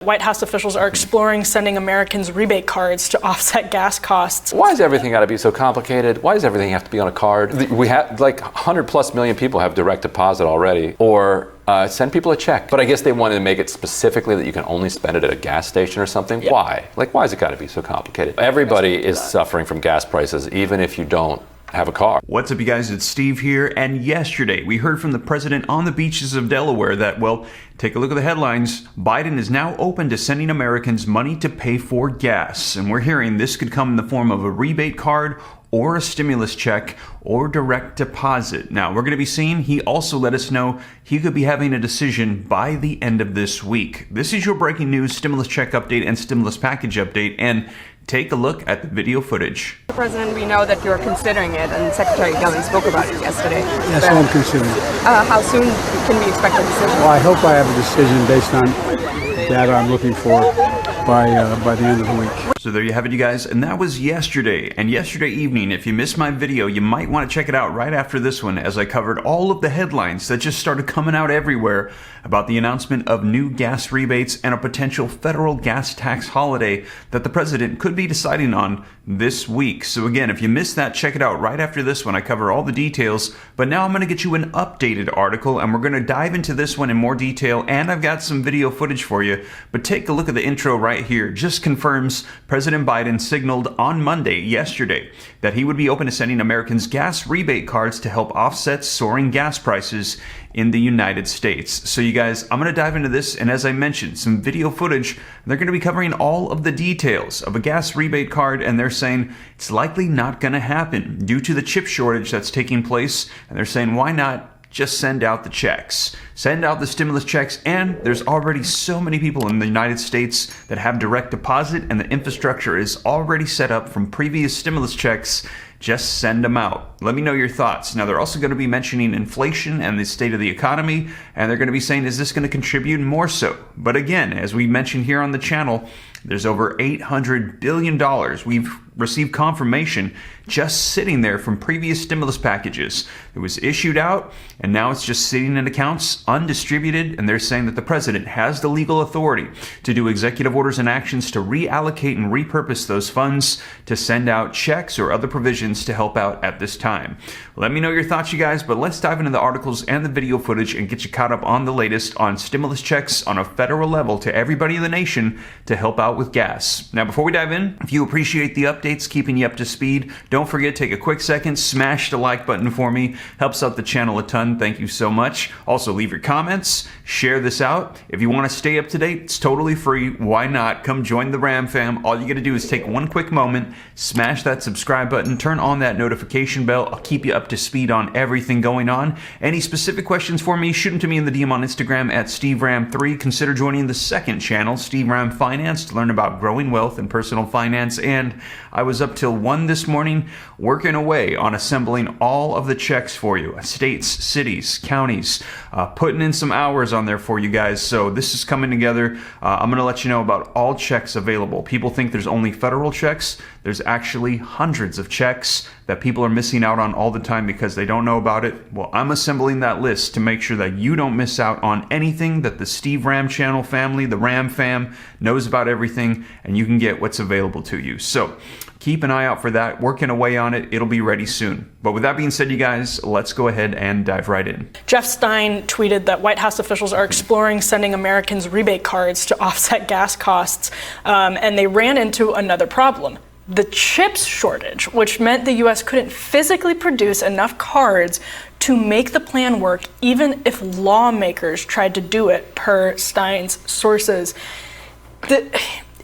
White House officials are exploring sending Americans rebate cards to offset gas costs. Why does everything got to be so complicated? Why does everything have to be on a card? We have like 100+ million people have direct deposit already, or send people a check. But I guess they wanted to make it specifically that you can only spend it at a gas station or something. Yeah. Why? Like, why has it got to be so complicated? Everybody is suffering from gas prices, even if you don't have a car. What's up, you guys? It's Steve here. And yesterday we heard from the president on the beaches of Delaware that, well, take a look at the headlines. Biden is now open to sending Americans money to pay for gas. And we're hearing this could come in the form of a rebate card or a stimulus check or direct deposit. Now, we're going to be seeing, he also let us know he could be having a decision by the end of this week. This is your breaking news stimulus check update and stimulus package update, and take a look at the video footage. Mr. President, we know that you're considering it, and Secretary Yellen spoke about it yesterday. Yes, I'm considering it. How soon can we expect a decision? Well, I hope I have a decision based on data I'm looking for by the end of the week. So there you have it, you guys, and that was yesterday. And yesterday evening, if you missed my video, you might want to check it out right after this one, as I covered all of the headlines that just started coming out everywhere about the announcement of new gas rebates and a potential federal gas tax holiday that the president could be deciding on this week. So again, if you missed that, check it out right after this one. I cover all the details, but now I'm going to get you an updated article, and we're going to dive into this one in more detail, and I've got some video footage for you. But take a look at the intro right here. Just confirms President Biden signaled on Monday, yesterday, that he would be open to sending Americans gas rebate cards to help offset soaring gas prices in the United States. So you guys, I'm going to dive into this, and as I mentioned, some video footage. They're going to be covering all of the details of a gas rebate card, and they're saying it's likely not going to happen due to the chip shortage that's taking place, and they're saying, why not just send out the checks, send out the stimulus checks, and there's already so many people in the United States that have direct deposit, and the infrastructure is already set up from previous stimulus checks. Just send them out. Let me know your thoughts. Now, they're also going to be mentioning inflation and the state of the economy, and they're going to be saying, is this going to contribute more so? But again, as we mentioned here on the channel, there's over $800 billion we've received confirmation just sitting there from previous stimulus packages. It was issued out, and now it's just sitting in accounts undistributed, and they're saying that the president has the legal authority to do executive orders and actions to reallocate and repurpose those funds to send out checks or other provisions to help out at this time. Let me know your thoughts, you guys, but let's dive into the articles and the video footage and get you caught up on the latest on stimulus checks on a federal level to everybody in the nation to help out with gas. Now, before we dive in, if you appreciate the updates, keeping you up to speed, don't forget, take a quick second, smash the like button for me. Helps out the channel a ton. Thank you so much. Also, leave your comments, share this out. If you want to stay up to date, it's totally free. Why not? Come join the Ram fam. All you got to do is take one quick moment, smash that subscribe button, turn on that notification bell. I'll keep you up to speed on everything going on. Any specific questions for me, shoot them to me in the DM on Instagram at SteveRam3. Consider joining the second channel, Steve Ram Finance, to learn about growing wealth and personal finance. And I was up till 1 this morning working away on assembling all of the checks for you, states, cities, counties, putting in some hours on there for you guys. So this is coming together. I'm going to let you know about all checks available. People think there's only federal checks. There's actually hundreds of checks that people are missing out on all the time because they don't know about it. Well, I'm assembling that list to make sure that you don't miss out on anything, that the Steve Ram channel family, the Ram fam, knows about everything, and you can get what's available to you. So keep an eye out for that. Working away on it. It'll be ready soon. But with that being said, you guys, let's go ahead and dive right in. Jeff Stein tweeted that White House officials are exploring sending Americans rebate cards to offset gas costs, and they ran into another problem. The chips shortage, which meant the U.S. couldn't physically produce enough cards to make the plan work, even if lawmakers tried to do it, per Stein's sources.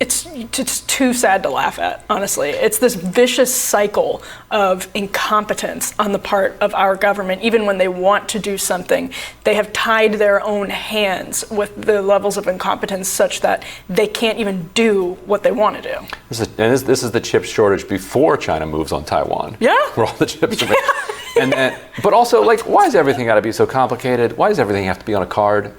It's too sad to laugh at, honestly. It's this vicious cycle of incompetence on the part of our government. Even when they want to do something, they have tied their own hands with the levels of incompetence such that they can't even do what they want to do. This is the chip shortage before China moves on Taiwan. Yeah. Where all the chips are made. But also, like, why does everything got to be so complicated? Why does everything have to be on a card?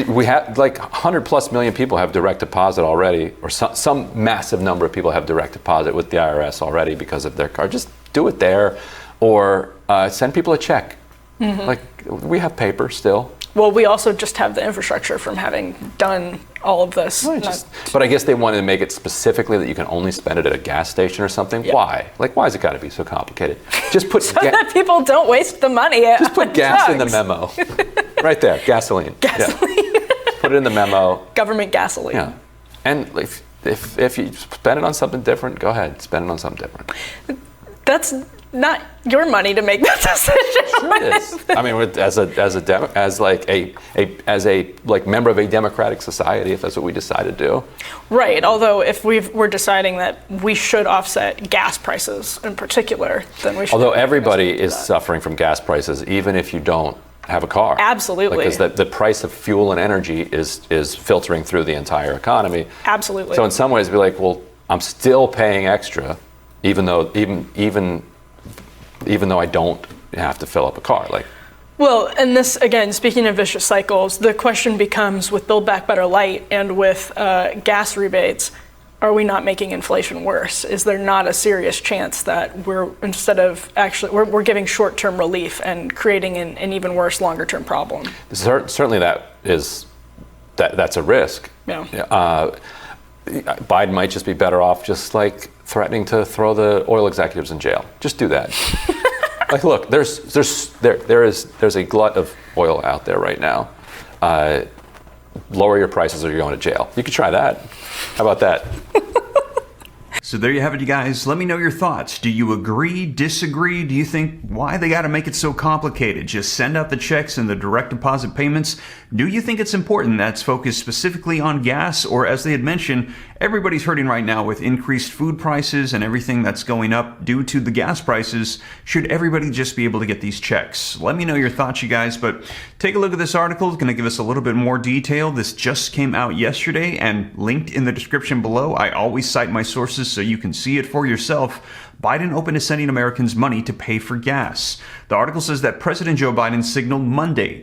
We have like 100+ million people have direct deposit already, or some massive number of people have direct deposit with the IRS already because of their card. Just do it there, or send people a check. Mm-hmm. Like, we have paper still. Well, we also just have the infrastructure from having done all of this. But I guess they wanted to make it specifically that you can only spend it at a gas station or something. Yeah. Why? Like, why has it got to be so complicated? Just put So that people don't waste the money. just put on gas in the drugs. memo. Right there, gasoline. Gasoline. Yeah. Put it in the memo. Government gasoline. Yeah. And if you spend it on something different, go ahead, spend it on something different. That's not your money to make that decision. It is. I mean, as a member of a democratic society, if that's what we decide to do. Right. Although if we're deciding that we should offset gas prices in particular, then we should. Although everybody is suffering from gas prices, even if you don't have a car. Absolutely. Because the price of fuel and energy is filtering through the entire economy. Absolutely. So in some ways, be like, well, I'm still paying extra, even though I don't have to fill up a car. Like, well, and this, again, speaking of vicious cycles, the question becomes with Build Back Better Light and with gas rebates, are we not making inflation worse? Is there not a serious chance that we're giving short-term relief and creating an even worse longer-term problem? Certainly that's a risk. Yeah. Biden might just be better off just like threatening to throw the oil executives in jail. Just do that. Like, look, there's a glut of oil out there right now. Lower your prices or you're going to jail. You could try that. How about that? So there you have it, you guys. Let me know your thoughts. Do you agree, disagree? Do you think why they got to make it so complicated? Just send out the checks and the direct deposit payments. Do you think it's important that's focused specifically on gas? Or as they had mentioned, everybody's hurting right now with increased food prices and everything that's going up due to the gas prices. Should everybody just be able to get these checks? Let me know your thoughts, you guys. But take a look at this article. It's going to give us a little bit more detail. This just came out yesterday and linked in the description below. I always cite my sources so you can see it for yourself. Biden open to sending Americans money to pay for gas. The article says that President Joe Biden signaled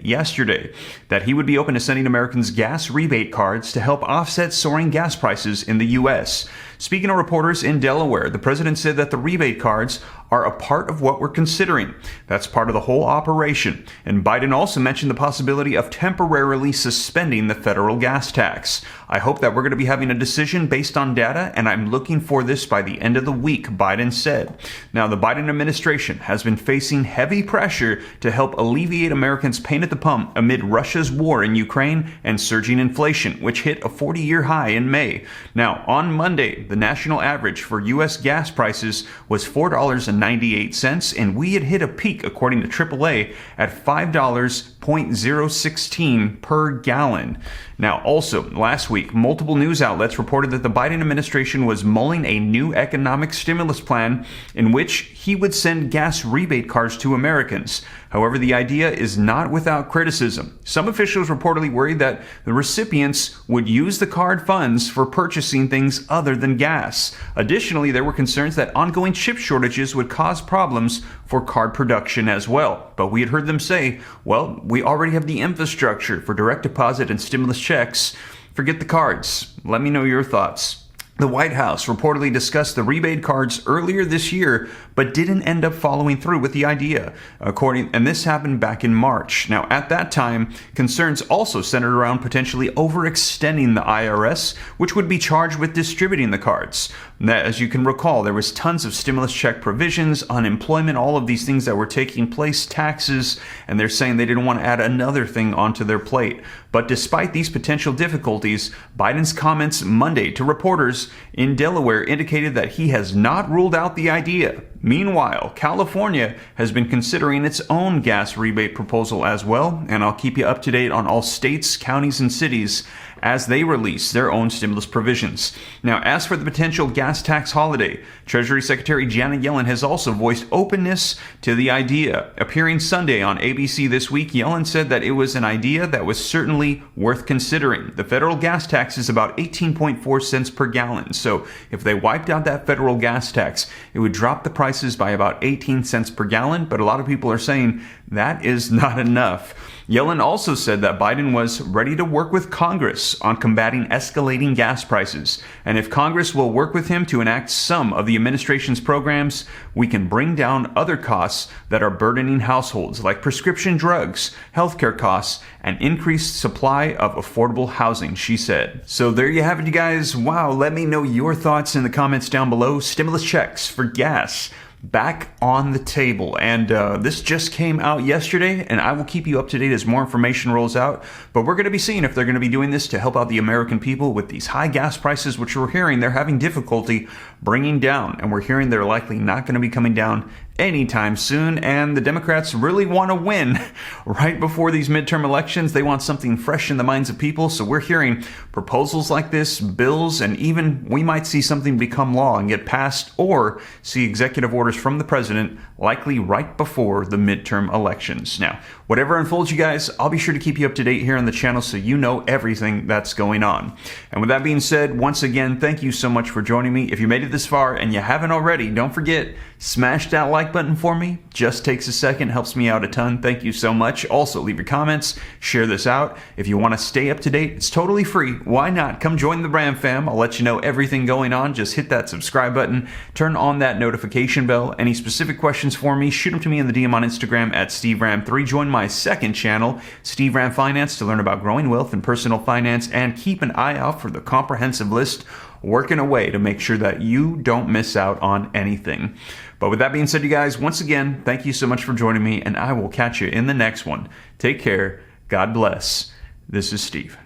yesterday, that he would be open to sending Americans gas rebate cards to help offset soaring gas prices in the U.S. Speaking to reporters in Delaware, the president said that the rebate cards are a part of what we're considering. That's part of the whole operation. And Biden also mentioned the possibility of temporarily suspending the federal gas tax. I hope that we're going to be having a decision based on data, and I'm looking for this by the end of the week, Biden said. Now, the Biden administration has been facing heavy pressure to help alleviate Americans' pain at the pump amid Russia's war in Ukraine and surging inflation, which hit a 40-year high in May. Now, on Monday, the national average for U.S. gas prices was $4.98, and we had hit a peak, according to AAA, at $5.016 per gallon. Now, also, last week, multiple news outlets reported that the Biden administration was mulling a new economic stimulus plan in which he would send gas rebate cards to Americans. However, the idea is not without criticism. Some officials reportedly worried that the recipients would use the card funds for purchasing things other than gas. Additionally, there were concerns that ongoing chip shortages would cause problems for card production as well. But we had heard them say, well, we already have the infrastructure for direct deposit and stimulus checks. Forget the cards. Let me know your thoughts. The White House reportedly discussed the rebate cards earlier this year, but didn't end up following through with the idea. And this happened back in March. Now, at that time, concerns also centered around potentially overextending the IRS, which would be charged with distributing the cards. As you can recall, there was tons of stimulus check provisions, unemployment, all of these things that were taking place, taxes, and they're saying they didn't want to add another thing onto their plate. But despite these potential difficulties, Biden's comments Monday to reporters in Delaware indicated that he has not ruled out the idea. Meanwhile, California has been considering its own gas rebate proposal as well, and I'll keep you up to date on all states, counties, and cities as they release their own stimulus provisions. Now, as for the potential gas tax holiday, Treasury Secretary Janet Yellen has also voiced openness to the idea. Appearing Sunday on ABC This Week, Yellen said that it was an idea that was certainly worth considering. The federal gas tax is about 18.4 cents per gallon, so if they wiped out that federal gas tax, it would drop the prices by about 18 cents per gallon, but a lot of people are saying that is not enough. Yellen also said that Biden was ready to work with Congress on combating escalating gas prices. And if Congress will work with him to enact some of the administration's programs, we can bring down other costs that are burdening households, like prescription drugs, healthcare costs, and increased supply of affordable housing, she said. So there you have it, you guys. Wow, let me know your thoughts in the comments down below. Stimulus checks for gas back on the table, and this just came out yesterday, and I will keep you up to date as more information rolls out. But we're going to be seeing if they're going to be doing this to help out the American people with these high gas prices, which we're hearing they're having difficulty bringing down, and we're hearing they're likely not going to be coming down anytime soon. And the Democrats really want to win right before these midterm elections. They want something fresh in the minds of people, so we're hearing proposals like this, bills, and even we might see something become law and get passed, or see executive orders from the president, likely right before the midterm elections. Now, whatever unfolds, you guys, I'll be sure to keep you up to date here on the channel so you know everything that's going on. And with that being said, once again, thank you so much for joining me. If you made it this far and you haven't already, don't forget, smash that like button for me. Just takes a second, helps me out a ton. Thank you so much. Also, leave your comments, share this out. If you want to stay up to date, it's totally free. Why not? Come join the Bram fam. I'll let you know everything going on. Just hit that subscribe button, turn on that notification bell. Any specific questions for me, shoot them to me in the DM on Instagram at SteveRam3. Join my second channel, Steve Ram Finance, to learn about growing wealth and personal finance, and keep an eye out for the comprehensive list working away to make sure that you don't miss out on anything. But with that being said, you guys, once again, thank you so much for joining me, and I will catch you in the next one. Take care. God bless. This is Steve.